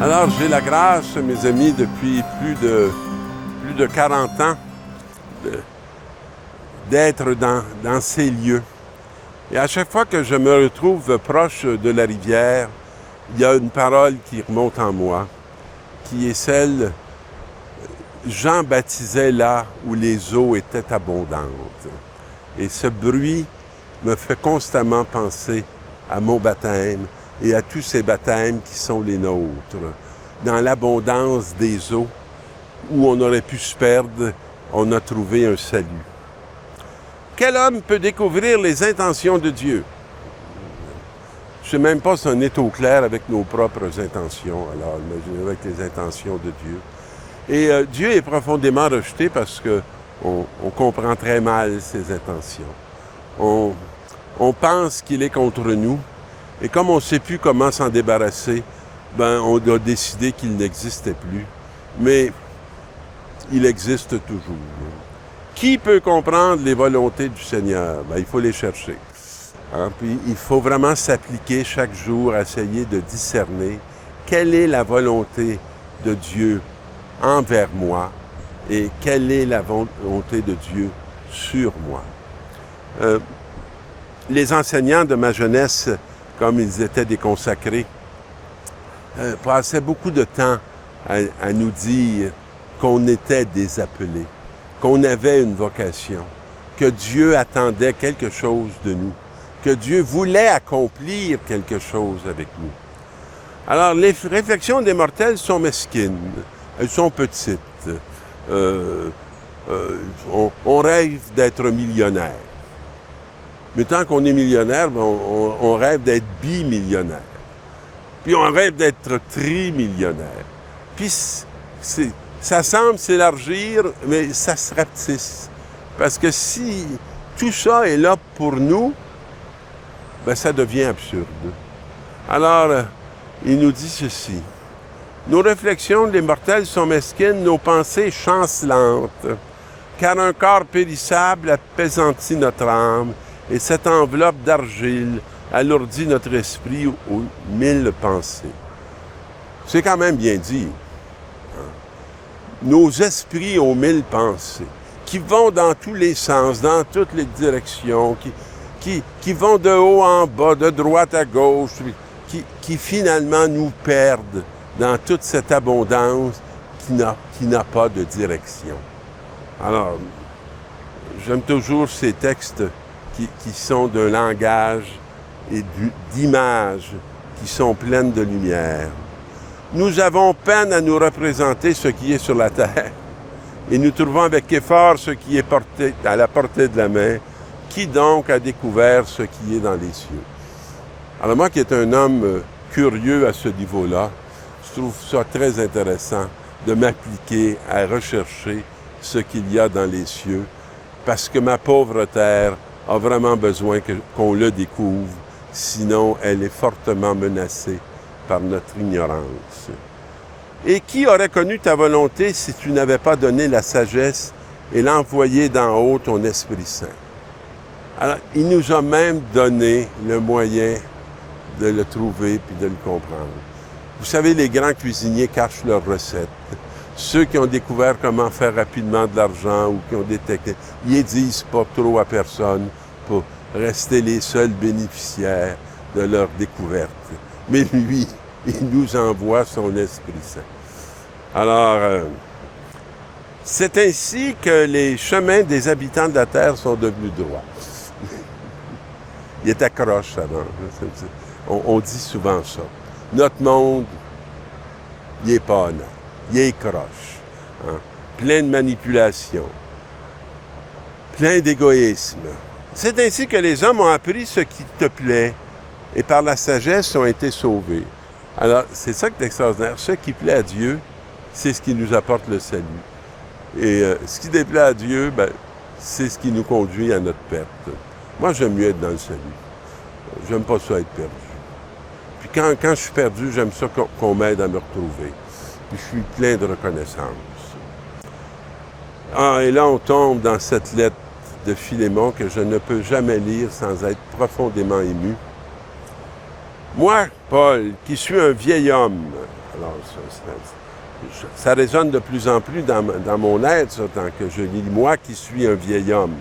Alors, j'ai la grâce, mes amis, depuis plus de 40 ans, d'être dans ces lieux. Et à chaque fois que je me retrouve proche de la rivière, il y a une parole qui remonte en moi, qui est celle « Jean baptisait là où les eaux étaient abondantes ». Et ce bruit me fait constamment penser à mon baptême et à tous ces baptêmes qui sont les nôtres. Dans l'abondance des eaux, où on aurait pu se perdre, on a trouvé un salut. Quel homme peut découvrir les intentions de Dieu? Je ne sais même pas si on est au clair avec nos propres intentions, alors imaginez avec les intentions de Dieu. Et Dieu est profondément rejeté parce qu'on comprend très mal ses intentions. On pense qu'il est contre nous, et comme on ne sait plus comment s'en débarrasser, on a décidé qu'il n'existait plus. Mais il existe toujours. Qui peut comprendre les volontés du Seigneur? Il faut les chercher. Puis il faut vraiment s'appliquer chaque jour à essayer de discerner quelle est la volonté de Dieu envers moi et quelle est la volonté de Dieu sur moi. Les enseignants de ma jeunesse, comme ils étaient des consacrés, passaient beaucoup de temps à nous dire qu'on était des appelés, qu'on avait une vocation, que Dieu attendait quelque chose de nous, que Dieu voulait accomplir quelque chose avec nous. Alors, les réflexions des mortels sont mesquines, elles sont petites. On rêve d'être millionnaire. Mais tant qu'on est millionnaire, on rêve d'être bimillionnaire. Puis on rêve d'être trimillionnaire. Puis ça semble s'élargir, mais ça se rapetisse. Parce que si tout ça est là pour nous, ça devient absurde. Alors, il nous dit ceci. Nos réflexions, les mortels, sont mesquines, nos pensées chancelantes, car un corps périssable appesantit notre âme, et cette enveloppe d'argile alourdit notre esprit aux 1000 pensées. C'est quand même bien dit. Nos esprits aux 1000 pensées, qui vont dans tous les sens, dans toutes les directions, qui vont de haut en bas, de droite à gauche, qui finalement nous perdent dans toute cette abondance qui n'a pas de direction. Alors, j'aime toujours ces textes qui sont d'un langage et d'images qui sont pleines de lumière. Nous avons peine à nous représenter ce qui est sur la terre, et nous trouvons avec effort ce qui est à la portée de la main. Qui donc a découvert ce qui est dans les cieux? Alors moi qui est un homme curieux à ce niveau-là, je trouve ça très intéressant de m'appliquer à rechercher ce qu'il y a dans les cieux, parce que ma pauvre terre a vraiment besoin qu'on le découvre, sinon elle est fortement menacée par notre ignorance. Et qui aurait connu ta volonté si tu n'avais pas donné la sagesse et l'envoyé d'en haut ton Esprit Saint? Alors, il nous a même donné le moyen de le trouver puis de le comprendre. Vous savez, les grands cuisiniers cachent leurs recettes. Ceux qui ont découvert comment faire rapidement de l'argent ou qui ont des techniques, ils ne disent pas trop à personne pour rester les seuls bénéficiaires de leur découverte. Mais lui, il nous envoie son Esprit Saint. Alors, c'est ainsi que les chemins des habitants de la terre sont devenus droits. Il était croche avant. On dit souvent ça. Notre monde, il n'est pas honnête. Il est croche. Plein de manipulation. Plein d'égoïsme. C'est ainsi que les hommes ont appris ce qui te plaît et par la sagesse ont été sauvés. Alors, c'est ça qui est extraordinaire. Ce qui plaît à Dieu, c'est ce qui nous apporte le salut. Et ce qui déplaît à Dieu, c'est ce qui nous conduit à notre perte. Moi, j'aime mieux être dans le salut. J'aime pas ça être perdu. Puis quand je suis perdu, j'aime ça qu'on m'aide à me retrouver. Puis je suis plein de reconnaissance. Et là, on tombe dans cette lettre de Philémon que je ne peux jamais lire sans être profondément ému. Moi, Paul, qui suis un vieil homme, Alors, ça résonne de plus en plus dans mon être, ça, tant que je lis. Moi qui suis un vieil homme,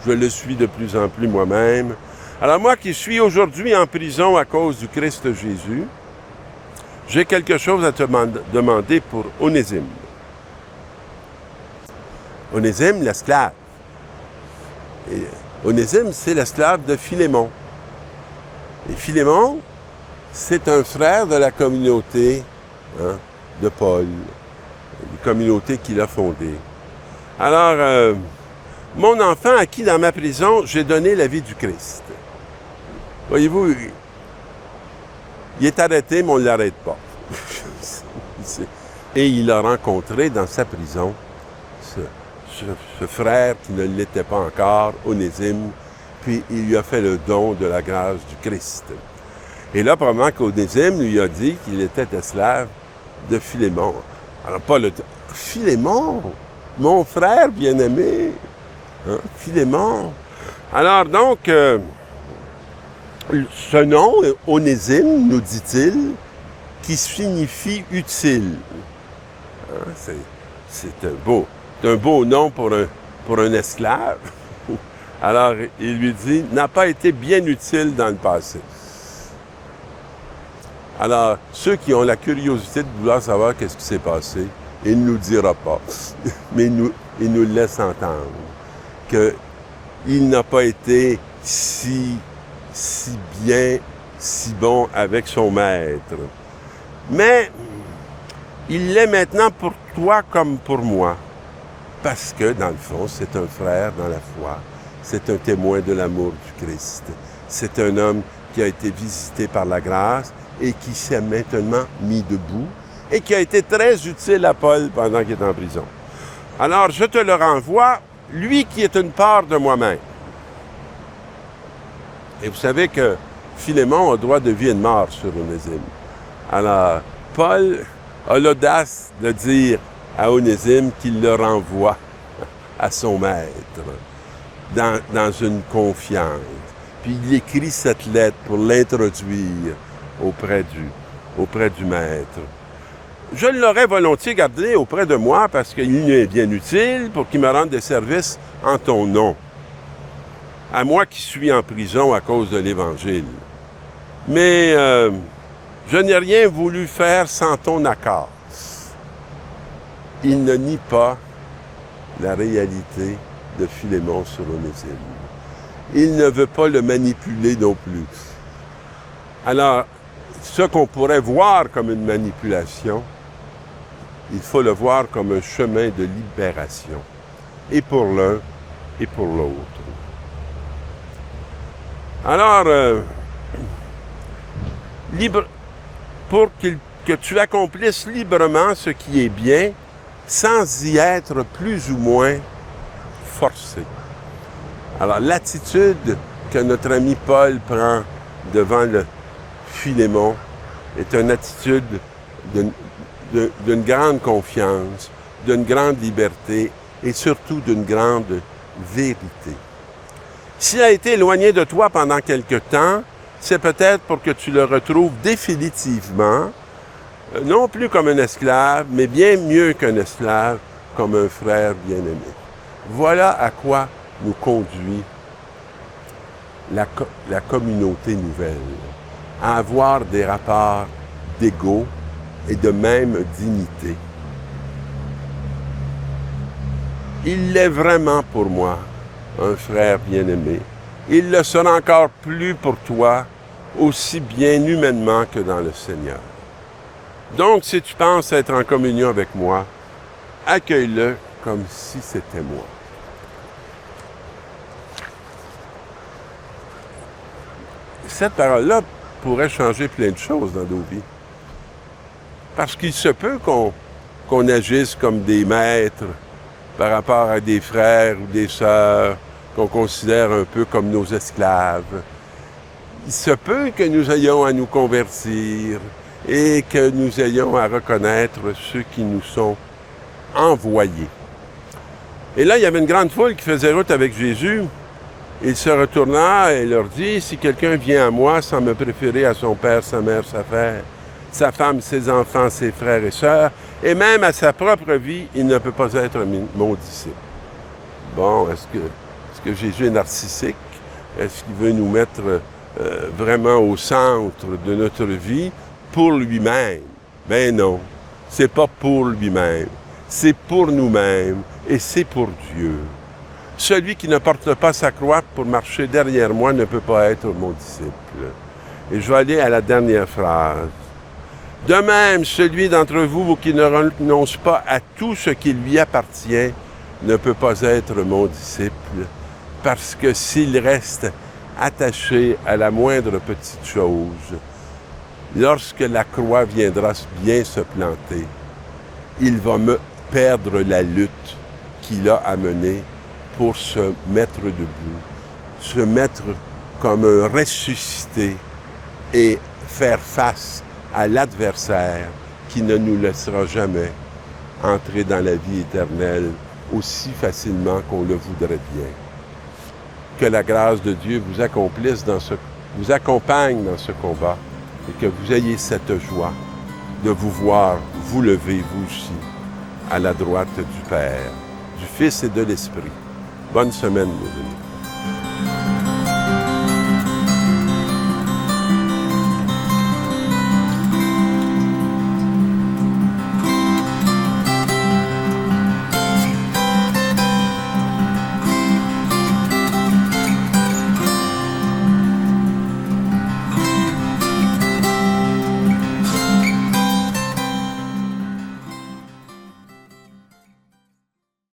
je le suis de plus en plus moi-même. Alors moi qui suis aujourd'hui en prison à cause du Christ Jésus, j'ai quelque chose à te demander pour Onésime. Onésime, l'esclave. Et Onésime, c'est l'esclave de Philémon. Et Philémon, c'est un frère de la communauté de Paul, une communauté qu'il a fondée. Alors, mon enfant à qui dans ma prison, j'ai donné la vie du Christ. Voyez-vous, il est arrêté, mais on ne l'arrête pas. Et il a rencontré dans sa prison ce frère qui ne l'était pas encore, Onésime, puis il lui a fait le don de la grâce du Christ. Et là, probablement qu'Onésime lui a dit qu'il était esclave de Philémon. Alors, pas le... Philémon, mon frère bien-aimé, Philémon. Alors, donc, ce nom, Onésime, nous dit-il, qui signifie utile. C'est un beau nom pour un esclave. Alors, il lui dit, n'a pas été bien utile dans le passé. Alors, ceux qui ont la curiosité de vouloir savoir qu'est-ce qui s'est passé, il ne nous dira pas, mais il nous laisse entendre qu'il n'a pas été si bien, si bon avec son maître. Mais il l'est maintenant pour toi comme pour moi, parce que, dans le fond, c'est un frère dans la foi, c'est un témoin de l'amour du Christ, c'est un homme qui a été visité par la grâce et qui s'est maintenant mis debout et qui a été très utile à Paul pendant qu'il est en prison. Alors, je te le renvoie, lui qui est une part de moi-même. Et vous savez que Philémon a droit de vie et de mort sur Onésime. Alors, Paul a l'audace de dire à Onésime qu'il le renvoie à son maître dans une confiance. Puis il écrit cette lettre pour l'introduire auprès du maître. Je l'aurais volontiers gardé auprès de moi parce qu'il est bien utile pour qu'il me rende des services en ton nom. À moi qui suis en prison à cause de l'Évangile. Mais je n'ai rien voulu faire sans ton accord. Il ne nie pas la réalité de Philémon sur Onésime. Il ne veut pas le manipuler non plus. Alors, ce qu'on pourrait voir comme une manipulation, il faut le voir comme un chemin de libération, et pour l'un et pour l'autre. Alors, pour que tu accomplisses librement ce qui est bien, sans y être plus ou moins forcé. Alors, l'attitude que notre ami Paul prend devant le Philémon est une attitude d'une grande confiance, d'une grande liberté et surtout d'une grande vérité. S'il a été éloigné de toi pendant quelque temps, c'est peut-être pour que tu le retrouves définitivement, non plus comme un esclave, mais bien mieux qu'un esclave, comme un frère bien-aimé. Voilà à quoi nous conduit la communauté nouvelle, à avoir des rapports d'égaux et de même dignité. Il l'est vraiment pour moi, un frère bien-aimé. Il le sera encore plus pour toi, aussi bien humainement que dans le Seigneur. Donc, si tu penses être en communion avec moi, accueille-le comme si c'était moi. Cette parole-là pourrait changer plein de choses dans nos vies. Parce qu'il se peut qu'on agisse comme des maîtres par rapport à des frères ou des sœurs qu'on considère un peu comme nos esclaves. Il se peut que nous ayons à nous convertir et que nous ayons à reconnaître ceux qui nous sont envoyés. Et là, il y avait une grande foule qui faisait route avec Jésus. Il se retourna et leur dit, « Si quelqu'un vient à moi sans me préférer à son père, sa mère, sa frère, sa femme, ses enfants, ses frères et sœurs, et même à sa propre vie, il ne peut pas être mon disciple. Bon, est-ce que Jésus est narcissique? Est-ce qu'il veut nous mettre vraiment au centre de notre vie pour lui-même? Ben non, c'est pas pour lui-même, c'est pour nous-mêmes et c'est pour Dieu. Celui qui ne porte pas sa croix pour marcher derrière moi ne peut pas être mon disciple. Et je vais aller à la dernière phrase. De même, celui d'entre vous qui ne renonce pas à tout ce qui lui appartient ne peut pas être mon disciple, parce que s'il reste attaché à la moindre petite chose, lorsque la croix viendra bien se planter, il va me perdre la lutte qu'il a à mener pour se mettre debout, se mettre comme un ressuscité et faire face à l'adversaire qui ne nous laissera jamais entrer dans la vie éternelle aussi facilement qu'on le voudrait bien. Que la grâce de Dieu vous vous accompagne dans ce combat et que vous ayez cette joie de vous voir vous lever, vous aussi, à la droite du Père, du Fils et de l'Esprit. Bonne semaine, mes amis.